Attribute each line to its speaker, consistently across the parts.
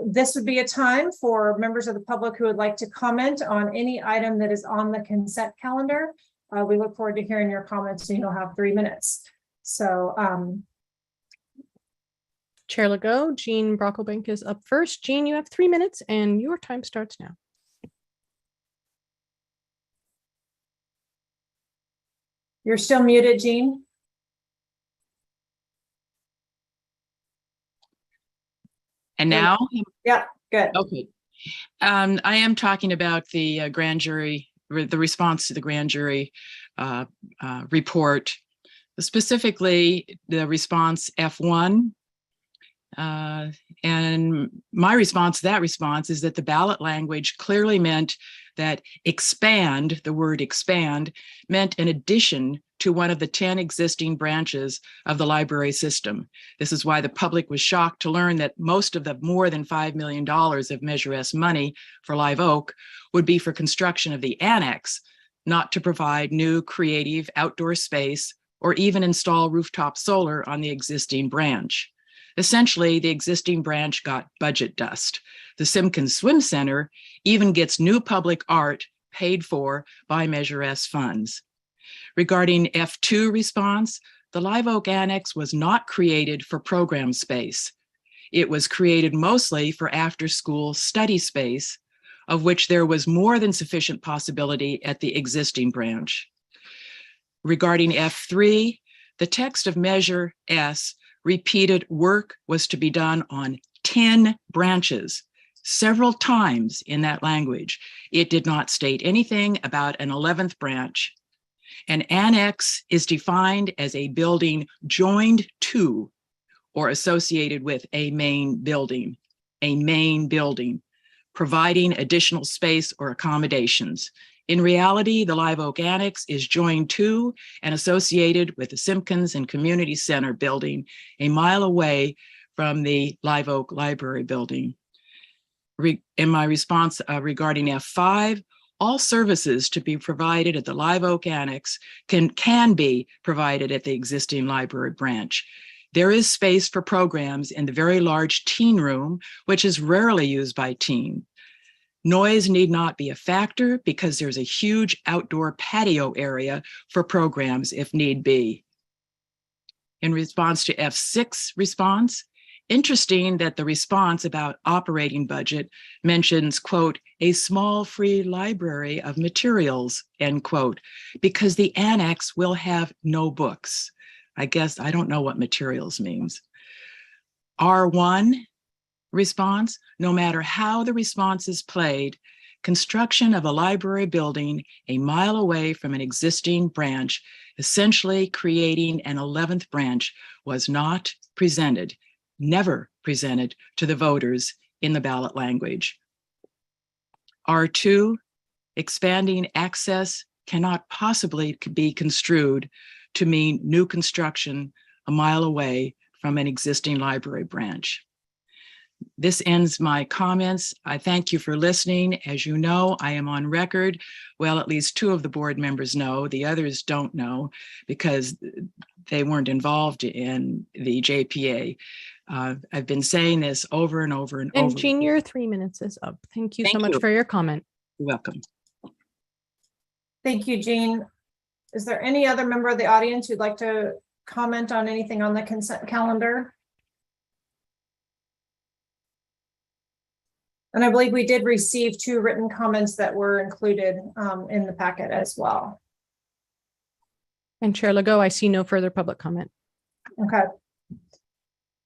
Speaker 1: So this would be a time for members of the public who would like to comment on any item that is on the consent calendar. We look forward to hearing your comments, and you'll have 3 minutes. So
Speaker 2: Chair Legault, Jean Brocklebank is up first. Jean, you have 3 minutes and your time starts now.
Speaker 1: you're still muted, Jean.
Speaker 3: And now?
Speaker 1: Yeah, good.
Speaker 3: Okay. I am talking about the grand jury, the response to the grand jury report, specifically the response F1. And my response to that response is that the ballot language clearly meant that expand, the word expand, meant an addition to one of the 10 existing branches of the library system. This is why the public was shocked to learn that most of the more than $5 million of Measure S money for Live Oak would be for construction of the annex, not to provide new creative outdoor space or even install rooftop solar on the existing branch. Essentially, the existing branch got budget dust. The Simpkins Swim Center even gets new public art paid for by Measure S funds. Regarding F2 response, the Live Oak Annex was not created for program space. It was created mostly for after-school study space, of which there was more than sufficient possibility at the existing branch. Regarding F3, the text of Measure S repeated work was to be done on 10 branches, several times in that language. It did not state anything about an 11th branch. An annex is defined as a building joined to or associated with a main building, providing additional space or accommodations. In reality, the Live Oak Annex is joined to and associated with the Simpkins and Community Center building a mile away from the Live Oak Library building. In my response regarding F5, all services to be provided at the Live Oak Annex can be provided at the existing library branch. There is space for programs in the very large teen room, which is rarely used by teens. Noise need not be a factor because there's a huge outdoor patio area for programs if need be. In response to F6 response, interesting that the response about operating budget mentions, quote, a small free library of materials, end quote, because the annex will have no books. I guess I don't know what materials means. R1 response, no matter how the response is played, construction of a library building a mile away from an existing branch, essentially creating an 11th branch, was not presented, never presented to the voters in the ballot language. R2, expanding access cannot possibly be construed to mean new construction a mile away from an existing library branch. This ends my comments. I thank you for listening. As you know, I am on record. Well, at least 2 of the board members know. The others don't know because they weren't involved in the JPA. I've been saying this over and over and over.
Speaker 2: And Jean, your 3 minutes is up. Thank you so much for your comment.
Speaker 3: You're welcome.
Speaker 1: Thank you, Jean. Is there any other member of the audience who'd like to comment on anything on the consent calendar? And I believe we did receive 2 written comments that were included in the packet as well.
Speaker 2: And Chair Legault, I see no further public comment.
Speaker 1: Okay.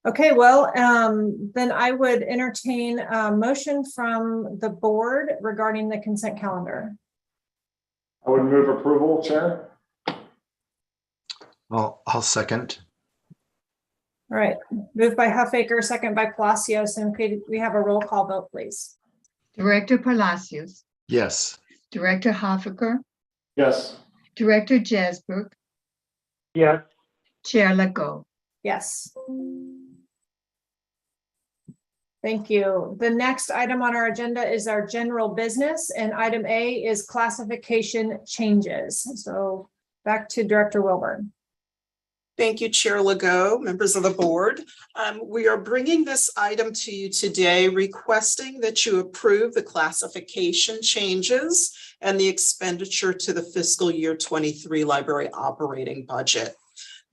Speaker 1: Okay, well, then I would entertain a motion from the board regarding the consent calendar.
Speaker 4: I would move approval, Chair.
Speaker 5: I'll second.
Speaker 1: All right, moved by Huffaker, second by Palacios, and could we have a roll call vote, please?
Speaker 6: Director Palacios.
Speaker 5: Yes.
Speaker 6: Director Huffaker.
Speaker 4: Yes.
Speaker 6: Director Jesberg.
Speaker 4: Yes.
Speaker 6: Chair Legault.
Speaker 1: Yes. Thank you. The next item on our agenda is our general business, and item A is classification changes. So back to Director Wilburn.
Speaker 5: Thank you, Chair Legault, members of the board. We are bringing this item to you today, requesting that you approve the classification changes and the expenditure to the fiscal year 23 library operating budget.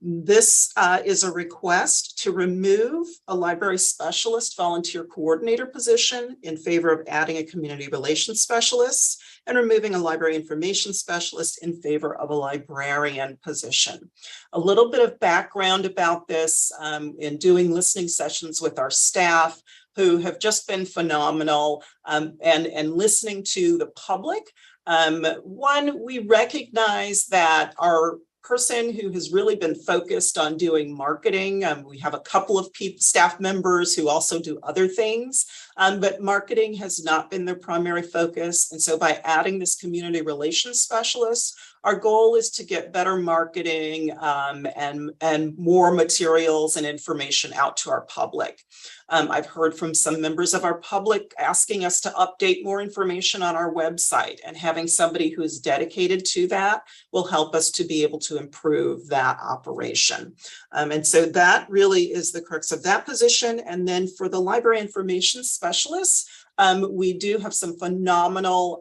Speaker 5: This is a request to remove a library specialist volunteer coordinator position in favor of adding a community relations specialist and removing a library information specialist in favor of a librarian position. A little bit of background about this in doing listening sessions with our staff who have just been phenomenal and listening to the public. One, we recognize that our person who has really been focused on doing marketing. We have a couple of staff members who also do other things, but marketing has not been their primary focus. And so by adding this community relations specialist, our goal is to get better marketing and more materials and information out to our public. I've heard from some members of our public asking us to update more information on our website, and having somebody who is dedicated to that will help us to be able to improve that operation. And so that really is the crux of that position. And then for the library information specialists, we do have some phenomenal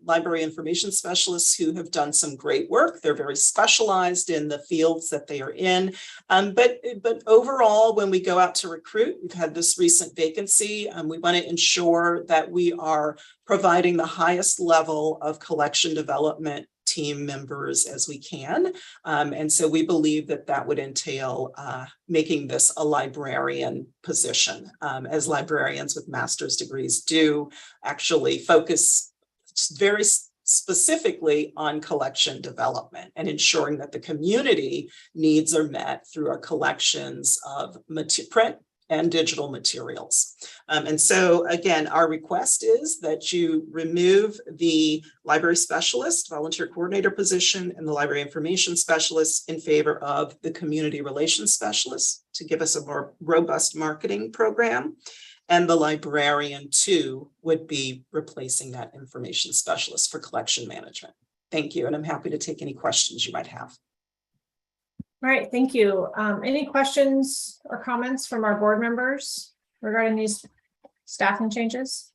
Speaker 5: library information specialists who have done some great work. They're very specialized in the fields that they are in. But overall, when we go out to recruit, we've had this recent vacancy. We want to ensure that we are providing the highest level of collection development team members as we can. And so we believe that that would entail making this a librarian position, as librarians with master's degrees do actually focus very specifically on collection development and ensuring that the community needs are met through our collections of print and digital materials. And so again, our request is that you remove the library specialist, volunteer coordinator position, and the library information specialist in favor of the community relations specialist to give us a more robust marketing program. And the librarian too would be replacing that information specialist for collection management. Thank you. And I'm happy to take any questions you might have.
Speaker 1: All right, thank you. Any questions or comments from our board members regarding these staffing changes?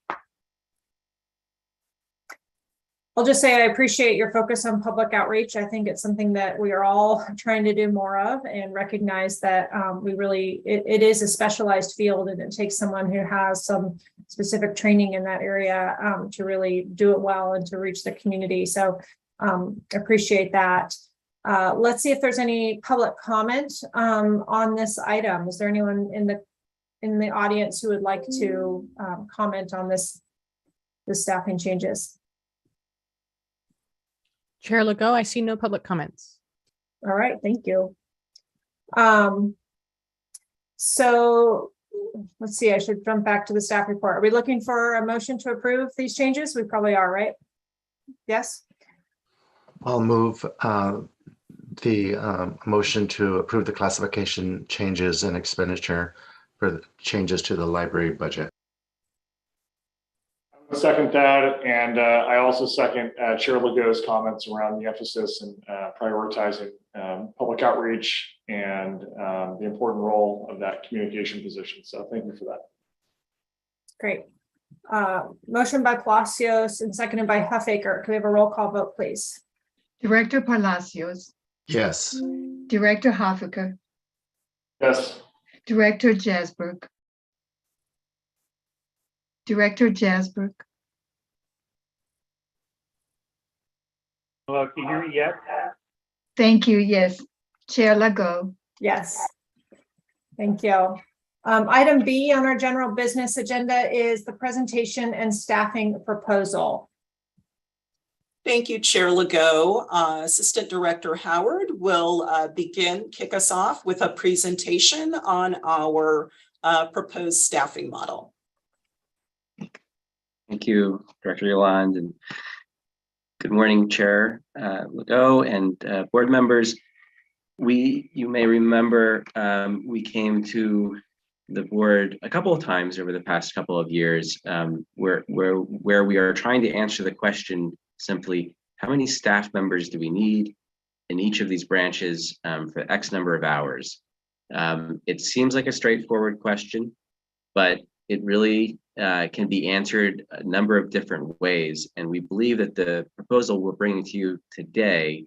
Speaker 1: I'll just say I appreciate your focus on public outreach. I think it's something that we are all trying to do more of, and recognize that it is a specialized field, and it takes someone who has some specific training in that area to really do it well and to reach the community. So appreciate that. Let's see if there's any public comment on this item. Is there anyone in the audience who would like to comment on the staffing changes?
Speaker 2: Chair Legault, I see no public comments.
Speaker 1: All right, thank you. So let's see, I should jump back to the staff report. Are we looking for a motion to approve these changes? We probably are, right? Yes.
Speaker 7: I'll move the motion to approve the classification changes and expenditure for the changes to the library budget.
Speaker 4: I second that, and I also second Chair Legault's comments around the emphasis and prioritizing public outreach and the important role of that communication position. So thank you for that.
Speaker 1: Great. Motion by Palacios and seconded by Huffaker. Can we have a roll call vote, please?
Speaker 6: Director Palacios,
Speaker 7: Yes.
Speaker 6: Director Hoffaker,
Speaker 4: Yes.
Speaker 6: Director Jasberg, Director Jasberg,
Speaker 4: Hello, can you hear me yet?
Speaker 6: thank you, yes. Chair Legault,
Speaker 1: Yes. Thank you. Item B on our general business agenda is the presentation and staffing proposal.
Speaker 5: Thank you, Chair Legault. Assistant Director Howard will kick us off with a presentation on our proposed staffing model.
Speaker 8: Thank you, Director Yolande, and good morning, Chair Legault and board members. You may remember we came to the board a couple of times over the past couple of years where we are trying to answer the question simply, how many staff members do we need in each of these branches for X number of hours. It seems like a straightforward question, but it really can be answered a number of different ways. And we believe that the proposal we're bringing to you today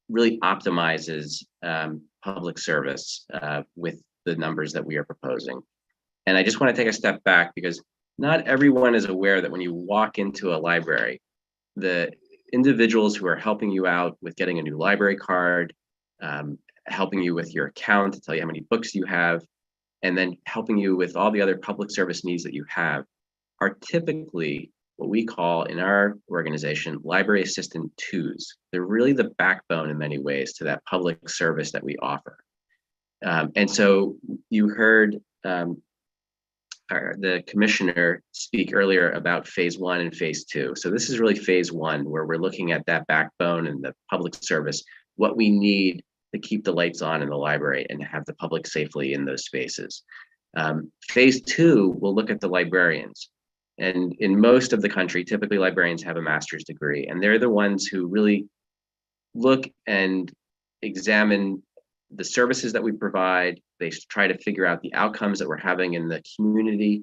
Speaker 8: really optimizes public service with the numbers that we are proposing. And I just want to take a step back because not everyone is aware that when you walk into a library, the individuals who are helping you out with getting a new library card, helping you with your account to tell you how many books you have, and then helping you with all the other public service needs that you have are typically what we call in our organization, library assistant twos. They're really the backbone in many ways to that public service that we offer. And so you heard the commissioner speak earlier about phase 1 and phase 2. So this is really phase 1, where we're looking at that backbone and the public service, what we need to keep the lights on in the library and have the public safely in those spaces. Phase 2 will look at the librarians. And in most of the country, typically librarians have a master's degree, and they're the ones who really look and examine the services that we provide. They try to figure out the outcomes that we're having in the community.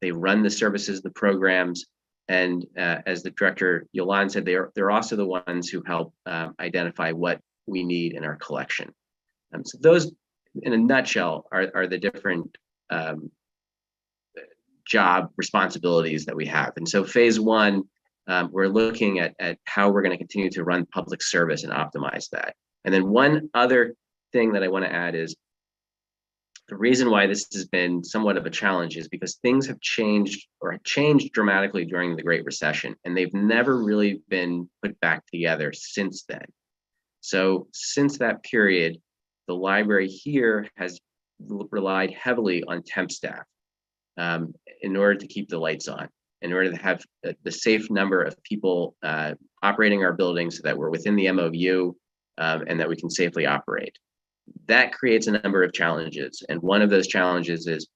Speaker 8: They run the services, the programs, and as the director Yolande said, they're also the ones who help identify what we need in our collection. So those, in a nutshell, are the different job responsibilities that we have. And so phase 1, we're looking at how we're going to continue to run public service and optimize that. And then one other thing that I want to add is the reason why this has been somewhat of a challenge is because things have changed dramatically during the Great Recession, and they've never really been put back together since then. So since that period, the library here has relied heavily on temp staff in order to keep the lights on, in order to have the safe number of people operating our buildings so that we're within the MOU and that we can safely operate. That creates a number of challenges. And one of those challenges is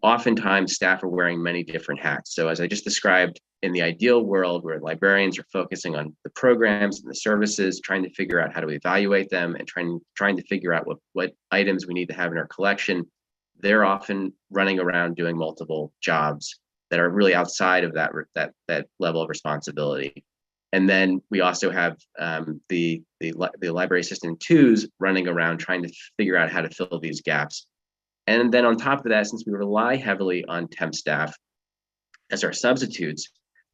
Speaker 8: oftentimes staff are wearing many different hats. So as I just described, in the ideal world where librarians are focusing on the programs and the services, trying to figure out how to evaluate them and trying to figure out what items we need to have in our collection, they're often running around doing multiple jobs that are really outside of that level of responsibility. And then we also have the library assistant twos running around trying to figure out how to fill these gaps. And then on top of that, since we rely heavily on temp staff as our substitutes,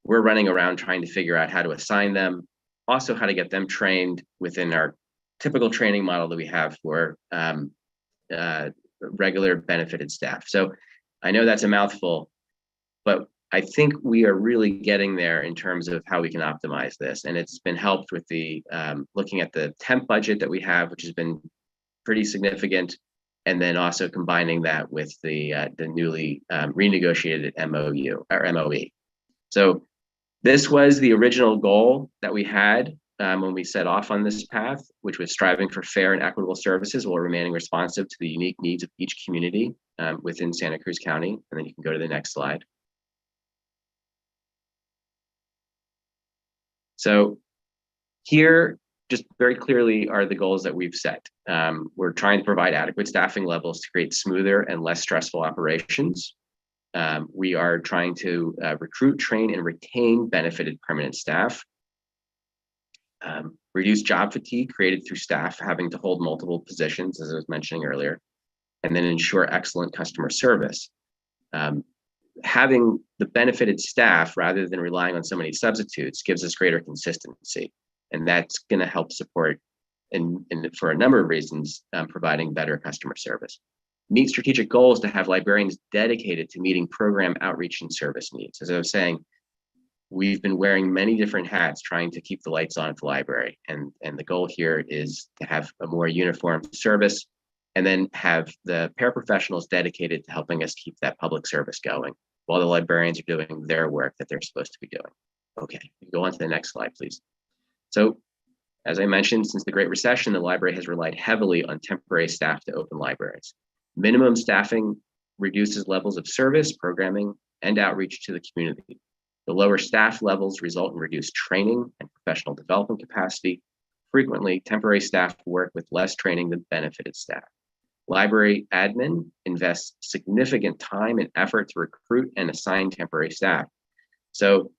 Speaker 8: we're running around trying to figure out how to assign them, also how to get them trained within our typical training model that we have for regular benefited staff. So I know that's a mouthful, but I think we are really getting there in terms of how we can optimize this. And it's been helped with the looking at the temp budget that we have, which has been pretty significant, and then also combining that with the newly renegotiated MOU or MOE. So this was the original goal that we had when we set off on this path, which was striving for fair and equitable services while remaining responsive to the unique needs of each community within Santa Cruz County. And then you can go to the next slide. So here, just very clearly are the goals that we've set. We're trying to provide adequate staffing levels to create smoother and less stressful operations. We are trying to recruit, train, and retain benefited permanent staff. Reduce job fatigue created through staff having to hold multiple positions, as I was mentioning earlier, and then ensure excellent customer service. Having the benefited staff rather than relying on so many substitutes gives us greater consistency, and that's going to help support, and for a number of reasons, providing better customer service. Meet strategic goals to have librarians dedicated to meeting program outreach and service needs. As I was saying, we've been wearing many different hats trying to keep the lights on at the library, and the goal here is to have a more uniform service and then have the paraprofessionals dedicated to helping us keep that public service going while the librarians are doing their work that they're supposed to be doing. Okay, go on to the next slide, please. So, as I mentioned, since the Great Recession, the library has relied heavily on temporary staff to open libraries. Minimum staffing reduces levels of service, programming, and outreach to the community. The lower staff levels result in reduced training and professional development capacity, Frequently, temporary staff work with less training than benefited staff. Library admin invests significant time and effort to recruit and assign temporary staff. So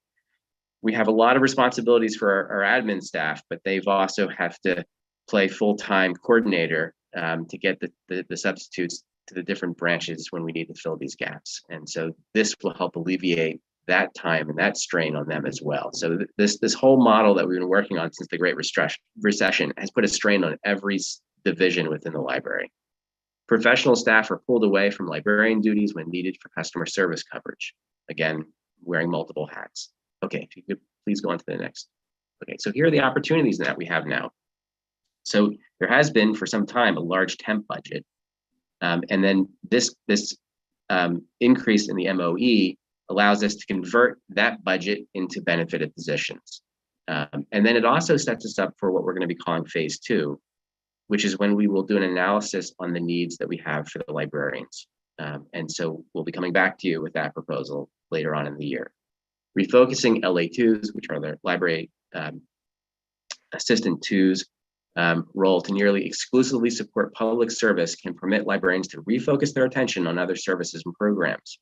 Speaker 8: we have a lot of responsibilities for our admin staff, but they've also have to play full-time coordinator to get the substitutes to the different branches when we need to fill these gaps. And so this will help alleviate that time and that strain on them as well. So this whole model that we've been working on since the Great Recession has put a strain on every division within the library. Professional staff are pulled away from librarian duties when needed for customer service coverage. Again, wearing multiple hats. Okay, if you could please go on to the next. Okay, so here are the opportunities that we have now. So there has been for some time a large temp budget. And then this increase in the MOE allows us to convert that budget into benefited positions. And then it also sets us up for what we're going to be calling phase 2, which is when we will do an analysis on the needs that we have for the librarians. And so we'll be coming back to you with that proposal later on in the year. Refocusing LA2s, which are the library assistant 2s, role to nearly exclusively support public service can permit librarians to refocus their attention on other services and programs.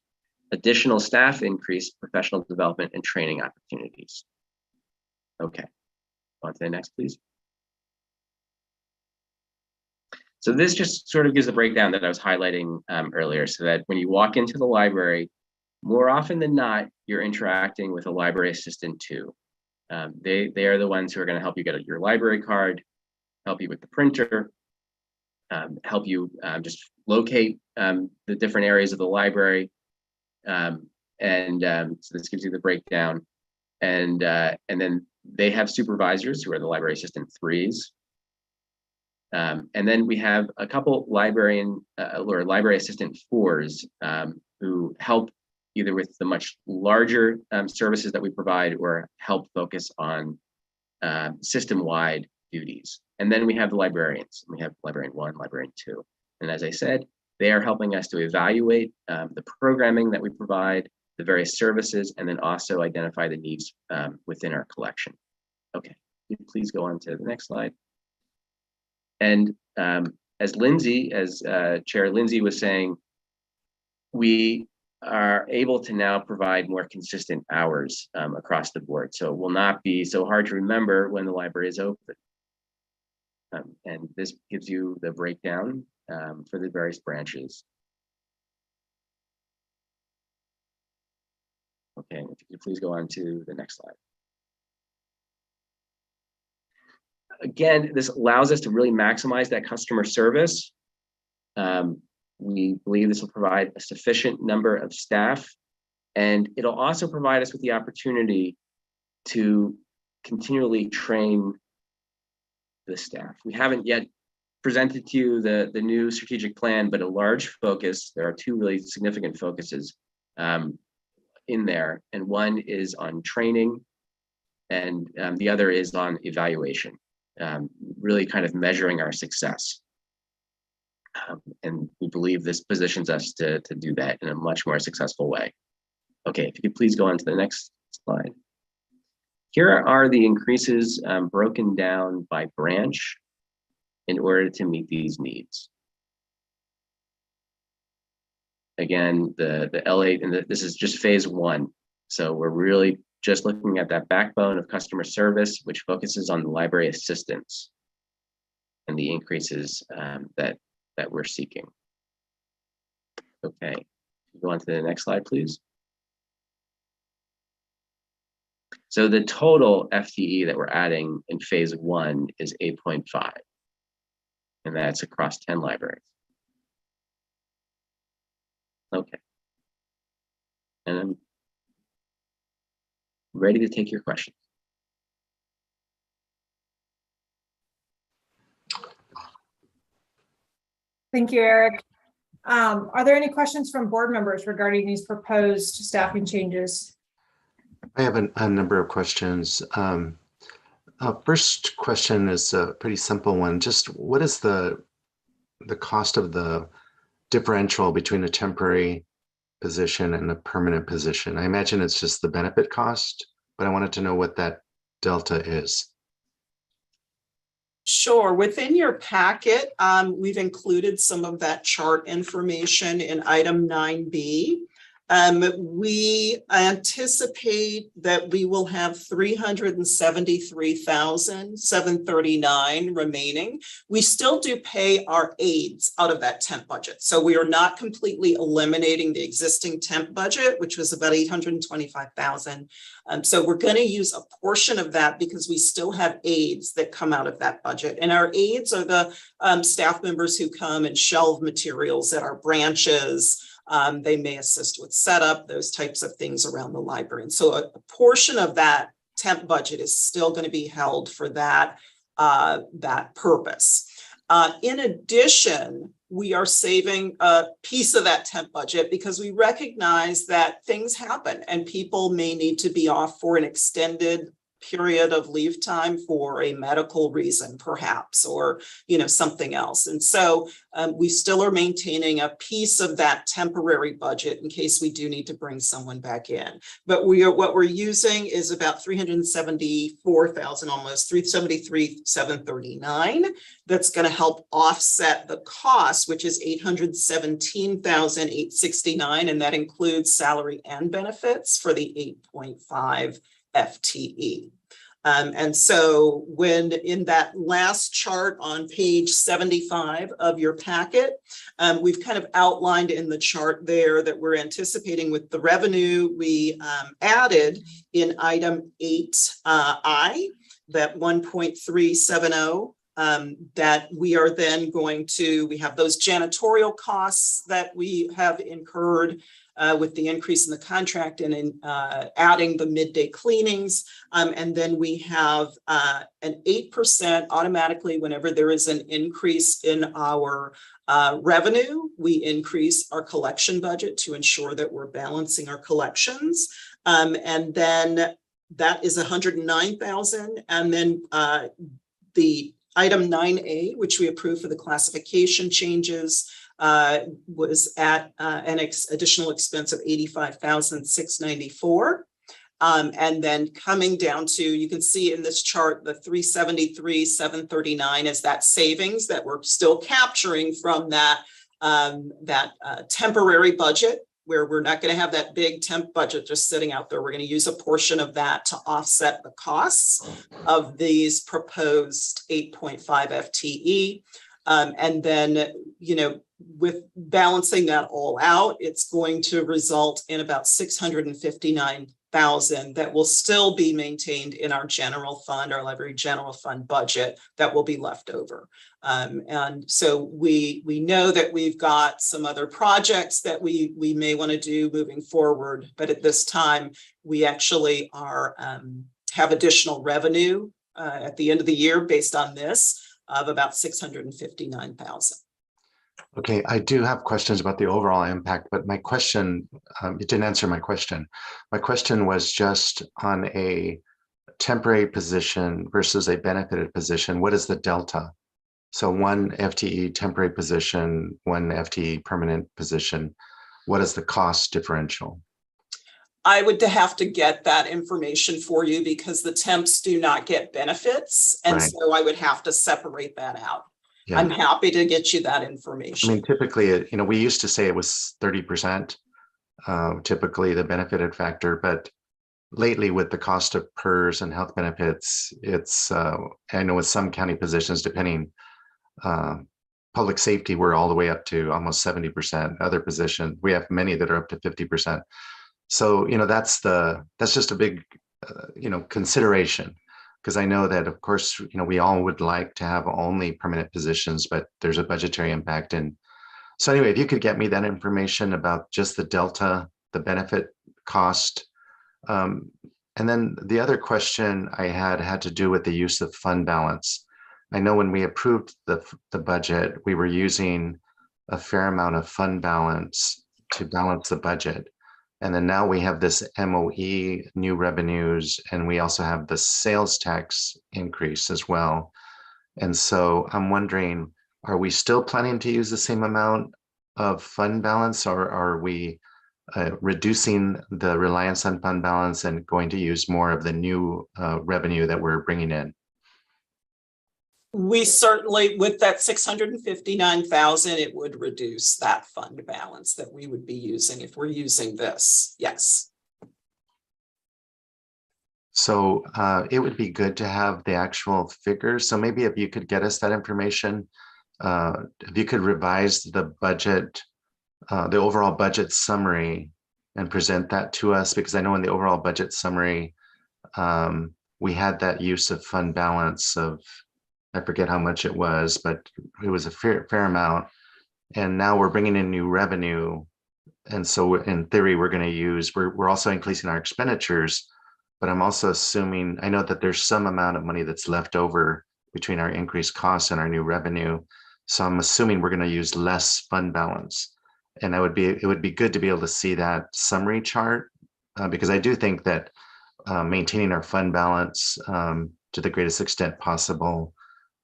Speaker 8: Additional staff increase professional development and training opportunities. Okay, on to the next, please. So this just sort of gives a breakdown that I was highlighting earlier, so that when you walk into the library, more often than not, you're interacting with a library assistant too. They are the ones who are going to help you get your library card, help you with the printer, help you just locate the different areas of the library. So this gives you the breakdown. And then they have supervisors who are the library assistant 3s. And then we have a couple librarian or library assistant 4s who help either with the much larger services that we provide or help focus on system-wide duties. And then we have the librarians. We have librarian 1, librarian 2. And as I said, they are helping us to evaluate the programming that we provide, the various services, and then also identify the needs within our collection. Okay, please go on to the next slide. And as Chair Lindsay was saying, we are able to now provide more consistent hours across the board. So it will not be so hard to remember when the library is open. And this gives you the breakdown for the various branches. Okay, if you could please go on to the next slide. Again, this allows us to really maximize that customer service. We believe this will provide a sufficient number of staff, and it'll also provide us with the opportunity to continually train the staff. We haven't yet presented to you the new strategic plan, but a large focus, there are 2 really significant focuses in there, and one is on training, and the other is on evaluation, really kind of measuring our success. And we believe this positions us to do that in a much more successful way. Okay, if you could please go on to the next slide. Here are the increases broken down by branch in order to meet these needs. Again, the LA, and this is just phase 1. So we're really just looking at that backbone of customer service, which focuses on the library assistants and the increases that we're seeking. Okay, go on to the next slide, please. So the total FTE that we're adding in phase 1 is 8.5, and that's across 10 libraries. Okay, and I'm ready to take your questions.
Speaker 1: Thank you, Eric. Are there any questions from board members regarding these proposed staffing changes?
Speaker 7: I have a number of questions. First question is a pretty simple one. Just what is the cost of the differential between a temporary position and a permanent position? I imagine it's just the benefit cost, but I wanted to know what that delta is.
Speaker 5: Sure. Within your packet, we've included some of that chart information in item 9B. We anticipate that we will have 373,739 remaining. We still do pay our aides out of that temp budget. So we are not completely eliminating the existing temp budget, which was about 825,000. So we're going to use a portion of that because we still have aides that come out of that budget. And our aides are the staff members who come and shelve materials at our branches. They may assist with setup, those types of things around the library. And so a portion of that temp budget is still going to be held for that, that purpose. In addition, we are saving a piece of that temp budget because we recognize that things happen and people may need to be off for an extended period of leave time for a medical reason, perhaps, or, you know, something else. And so we still are maintaining a piece of that temporary budget in case we do need to bring someone back in. But what we're using is about 374,000, almost 373,739. That's going to help offset the cost, which is 817,869, and that includes salary and benefits for the 8.5 FTE. And so when in that last chart on page 75 of your packet, we've kind of outlined in the chart there that we're anticipating with the revenue we added in item 8I, that 1.370, that we are then going to, we have those janitorial costs that we have incurred with the increase in the contract and in adding the midday cleanings. And then we have an 8% automatically whenever there is an increase in our revenue, we increase our collection budget to ensure that we're balancing our collections. And then that is 109,000. And then the item 9A, which we approved for the classification changes, was at an additional expense of 85,694. And then coming down to, you can see in this chart, the 373,739 is that savings that we're still capturing from that, temporary budget, where we're not going to have that big temp budget just sitting out there. We're going to use a portion of that to offset the costs of these proposed 8.5 FTE. And then, you know, with balancing that all out, it's going to result in about 659,000 that will still be maintained in our general fund, our library general fund budget that will be left over. And so we know that we've got some other projects that we may want to do moving forward, but at this time we actually are have additional revenue at the end of the year based on this of about 659,000.
Speaker 7: Okay, I do have questions about the overall impact, but my question, it didn't answer my question. My question was just on a temporary position versus a benefited position. What is the delta? So one FTE temporary position, one FTE permanent position. What is the cost differential?
Speaker 5: I would have to get that information for you because the temps do not get benefits. And
Speaker 7: Right.
Speaker 5: so I would have to separate that out.
Speaker 7: Yeah.
Speaker 5: I'm happy to get you that
Speaker 7: I
Speaker 5: information.
Speaker 7: mean, typically, you know, we used to say it was 30%, typically the benefited factor, but lately with the cost of PERS and health benefits, it's, I know with some county positions, depending, public safety, we're all the way up to almost 70%. Other positions, we have many that are up to 50%. So, you know, that's just a big, you know, consideration. Because I know that, of course, you know, we all would like to have only permanent positions, but there's a budgetary impact. And so anyway, if you could get me that information about just the delta, the benefit cost. And then the other question I had to do with the use of fund balance. I know when we approved the budget, we were using a fair amount of fund balance to balance the budget. And then now we have this MOE, new revenues, and we also have the sales tax increase as well. And so I'm wondering, are we still planning to use the same amount of fund balance, or are we reducing the reliance on fund balance and going to use more of the new revenue that we're bringing in?
Speaker 5: We certainly, with that 659,000, it would reduce that fund balance that we would be using if we're using this. Yes.
Speaker 7: So it would be good to have the actual figures. So maybe if you could get us that information, if you could revise the budget, the overall budget summary and present that to us, because I know in the overall budget summary, we had that use of fund balance of, I forget how much it was, but it was a fair amount. And now we're bringing in new revenue. And so in theory, we're going to use, we're also increasing our expenditures, but I'm also assuming, I know that there's some amount of money that's left over between our increased costs and our new revenue. So I'm assuming we're going to use less fund balance. And it would be good to be able to see that summary chart, because I do think that maintaining our fund balance to the greatest extent possible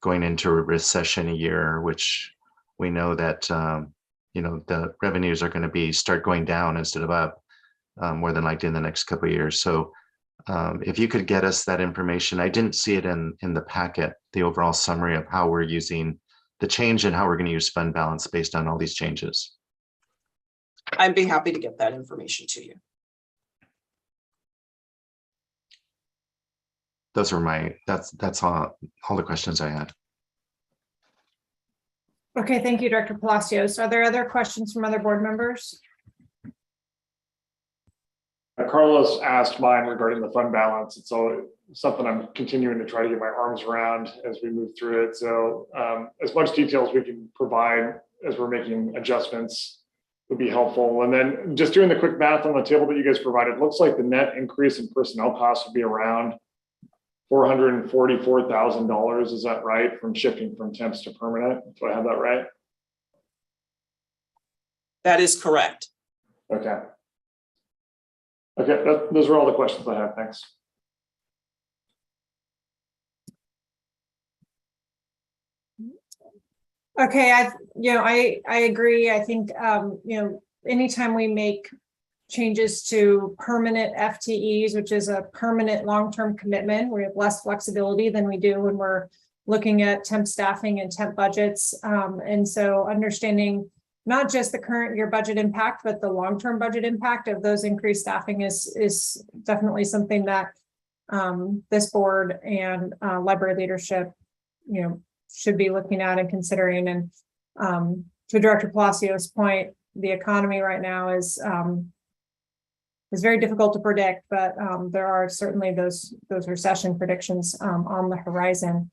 Speaker 7: going into a recession year, which we know that the revenues are going to start going down instead of up more than likely in the next couple of years. So if you could get us that information, I didn't see it in the packet, the overall summary of how we're using the change and how we're going to use fund balance based on all these changes.
Speaker 5: I'd be happy to get that information to you.
Speaker 7: Those are that's all the questions I had.
Speaker 1: Okay, thank you, Director Palacios. Are there other questions from other board members?
Speaker 4: Carlos asked mine regarding the fund balance. It's all something I'm continuing to try to get my arms around as we move through it. So as much detail as we can provide as we're making adjustments would be helpful. And then just doing the quick math on the table that you guys provided, looks like the net increase in personnel costs would be around $444,000. Is that right? From shifting from temps to permanent? Do I have that right?
Speaker 5: That is correct.
Speaker 4: Okay. Okay, those are all the questions I have. Thanks.
Speaker 1: Okay, I agree. I think anytime we make changes to permanent FTEs, which is a permanent long-term commitment, we have less flexibility than we do when we're looking at temp staffing and temp budgets. And so understanding not just the current year budget impact, but the long-term budget impact of those increased staffing is definitely something that this board and library leadership, should be looking at and considering. And to Director Palacios' point, the economy right now is very difficult to predict, but there are certainly those recession predictions on the horizon,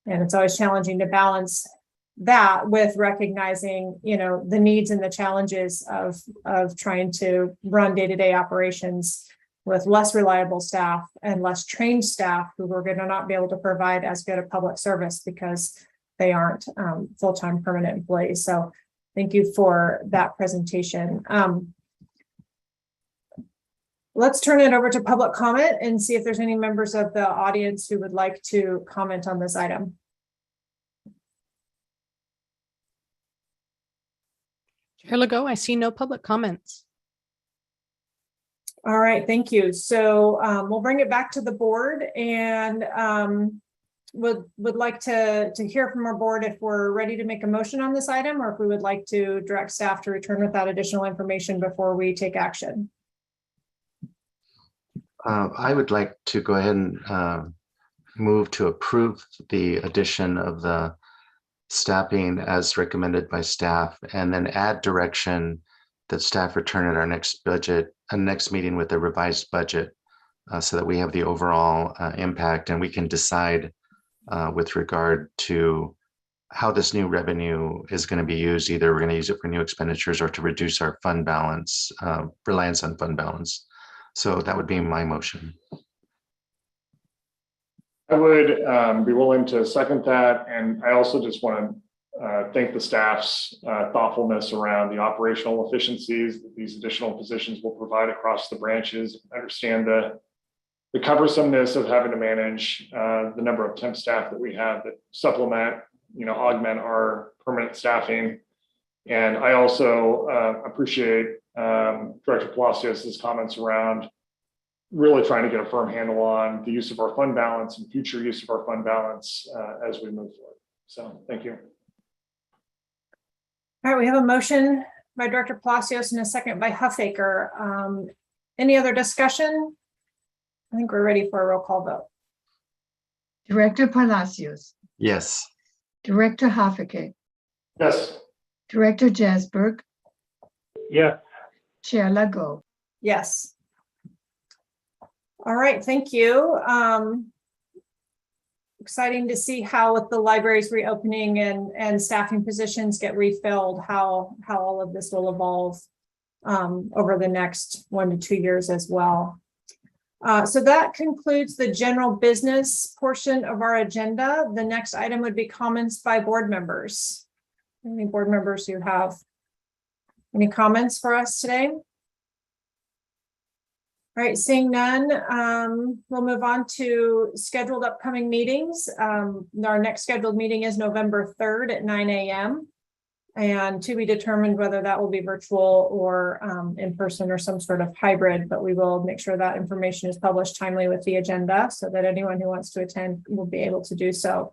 Speaker 1: and it's always challenging to balance that with recognizing the needs and the challenges of trying to run day-to-day operations with less reliable staff and less trained staff who are going to not be able to provide as good a public service because they aren't full-time permanent employees. So thank you for that presentation. Let's turn it over to public comment and see if there's any members of the audience who would like to comment on this item.
Speaker 2: Chair Legault, I see no public comments.
Speaker 1: All right, thank you. So we'll bring it back to the board and would like to hear from our board if we're ready to make a motion on this item, or if we would like to direct staff to return with that additional information before we take action.
Speaker 7: I would like to go ahead and move to approve the addition of the staffing as recommended by staff, and then add direction that staff return at our next meeting with a revised budget, so that we have the overall impact and we can decide with regard to how this new revenue is going to be used. Either we're going to use it for new expenditures or to reduce our fund balance, reliance on fund balance. So that would be my motion.
Speaker 4: I would be willing to second that. And I also just want to thank the staff's thoughtfulness around the operational efficiencies that these additional positions will provide across the branches. I understand the cumbersomeness of having to manage the number of temp staff that we have that supplement, augment our permanent staffing. And I also appreciate Director Palacios' comments around really trying to get a firm handle on the use of our fund balance and future use of our fund balance as we move forward. So thank you.
Speaker 1: All right, we have a motion by Director Palacios and a second by Huffaker. Any other discussion? I think we're ready for a roll call vote.
Speaker 6: Director Palacios,
Speaker 7: Yes.
Speaker 6: Director Hoffe,
Speaker 4: Yes.
Speaker 6: Director Jasberg,
Speaker 4: Yeah.
Speaker 6: Chair Lago.
Speaker 1: Yes. All right, thank you. Exciting to see how with the libraries reopening and staffing positions get refilled, how all of this will evolve over the next 1 to 2 years as well. So that concludes the general business portion of our agenda. The next item would be comments by board members. Any board members who have any comments for us today? All right, seeing none, we'll move on to scheduled upcoming meetings. Our next scheduled meeting is November 3rd at 9 a.m. and to be determined whether that will be virtual or in person or some sort of hybrid, but we will make sure that information is published timely with the agenda so that anyone who wants to attend will be able to do so.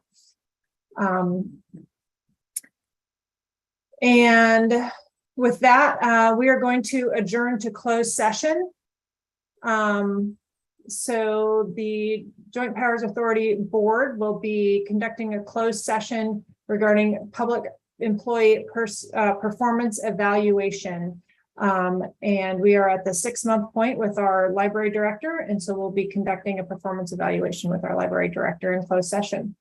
Speaker 1: And with that, we are going to adjourn to closed session. So the Joint Powers Authority Board will be conducting a closed session regarding public employee performance evaluation. And we are at the 6-month point with our library director. And so we'll be conducting a performance evaluation with our library director in closed session.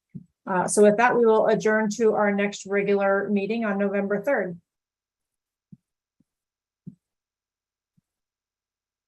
Speaker 1: So with that, we will adjourn to our next regular meeting on November 3rd.